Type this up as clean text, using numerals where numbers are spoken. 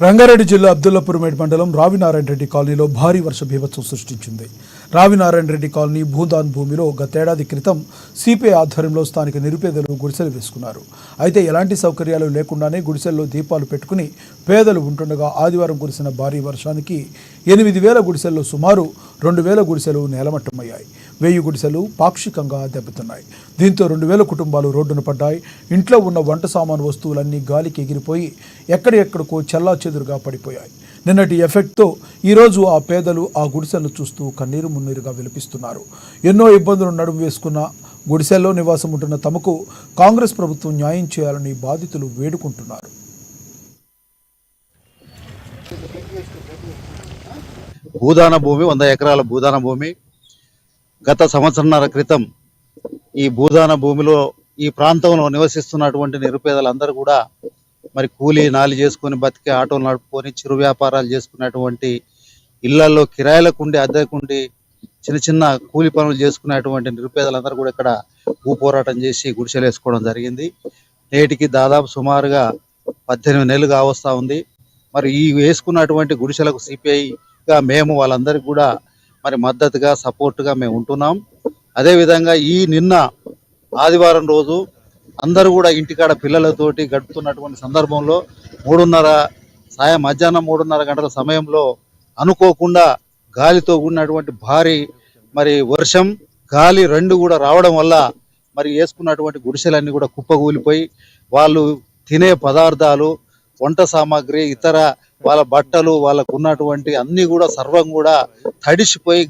రంగారెడ్డి జిల్లా అబ్దుల్లాపూర్మేడ్ మండలం రావినారాయణ రెడ్డి కాలనీలో భారీ వర్ష బీభత్సం సృష్టించింది. రావినారాయణ రెడ్డి కాలనీ భూదాన్ భూమిలో గతేడాది క్రితం సిపిఐ ఆధ్వర్యంలో స్థానిక నిరుపేదలు గుడిసెలు వేసుకున్నారు. అయితే ఎలాంటి సౌకర్యాలు లేకుండానే గుడిసెల్లో దీపాలు పెట్టుకుని పేదలు ఉంటుండగా ఆదివారం కురిసిన భారీ వర్షానికి 8,000 గుడిసెల్లో సుమారు 2,000 గుడిసెలు నేలమట్టమయ్యాయి. 1000 గుడిసెలు పాక్షికంగా దెబ్బతిన్నాయి. దీంతో 2,000 కుటుంబాలు రోడ్డున పడ్డాయి. ఇంట్లో ఉన్న వంట సామాను వస్తువులన్నీ గాలికి ఎగిరిపోయి ఎక్కడెక్కడికో చెల్లాచెదురుగా పడిపోయాయి. నిన్నటి ఎఫెక్ట్తో ఈరోజు ఆ పేదలు ఆ గుడిసెలను చూస్తూ కన్నీరు మున్నీరుగా విలపిస్తున్నారు. ఎన్నో ఇబ్బందులు నడుము వేసుకున్న గుడిసెల్లో నివాసం ఉంటున్న తమకు కాంగ్రెస్ ప్రభుత్వం న్యాయం చేయాలని బాధితులు వేడుకుంటున్నారు. భూదాన భూమి 100 ఎకరాల భూదాన భూమి. గత సంవత్సరాల క్రితం ఈ భూదాన భూమిలో ఈ ప్రాంతంలో నివసిస్తున్నటువంటి నిరుపేదలందరూ కూడా మరి కూలీ నాలి చేసుకొని బతికే ఆటోలు నడుపుకొని చిరు వ్యాపారాలు చేసుకునేటువంటి ఇళ్లలో కిరాయిలకుండి అద్దెకుండి చిన్న చిన్న కూలి పనులు చేసుకునేటువంటి నిరుపేదలందరూ కూడా ఇక్కడ భూ పోరాటం చేసి గుడిసెలు వేసుకోవడం జరిగింది. నేటికి దాదాపు సుమారుగా 18 నెలలు కావస్తా ఉంది. మరి ఈ వేసుకున్నటువంటి గుడిసెలకు సిపిఐగా మేము వాళ్ళందరికీ కూడా మరి మద్దతుగా సపోర్టుగా మేము ఉంటున్నాం. అదేవిధంగా నిన్న ఆదివారం రోజు అందరూ కూడా ఇంటికాడ పిల్లలతోటి గడుపుతున్నటువంటి సందర్భంలో మధ్యాహ్నం 3:30 గంటల సమయంలో అనుకోకుండా గాలితో కూడినటువంటి భారీ మరి వర్షం గాలి రెండు కూడా రావడం వల్ల మరి వేసుకున్నటువంటి గుడిసెలన్నీ కూడా కుప్పకూలిపోయి వాళ్ళు తినే పదార్థాలు, వంట సామాగ్రి, ఇతర వాళ్ళ బట్టలు, వాళ్ళకు ఉన్నటువంటి అన్ని కూడా సర్వం కూడా తడిసిపోయి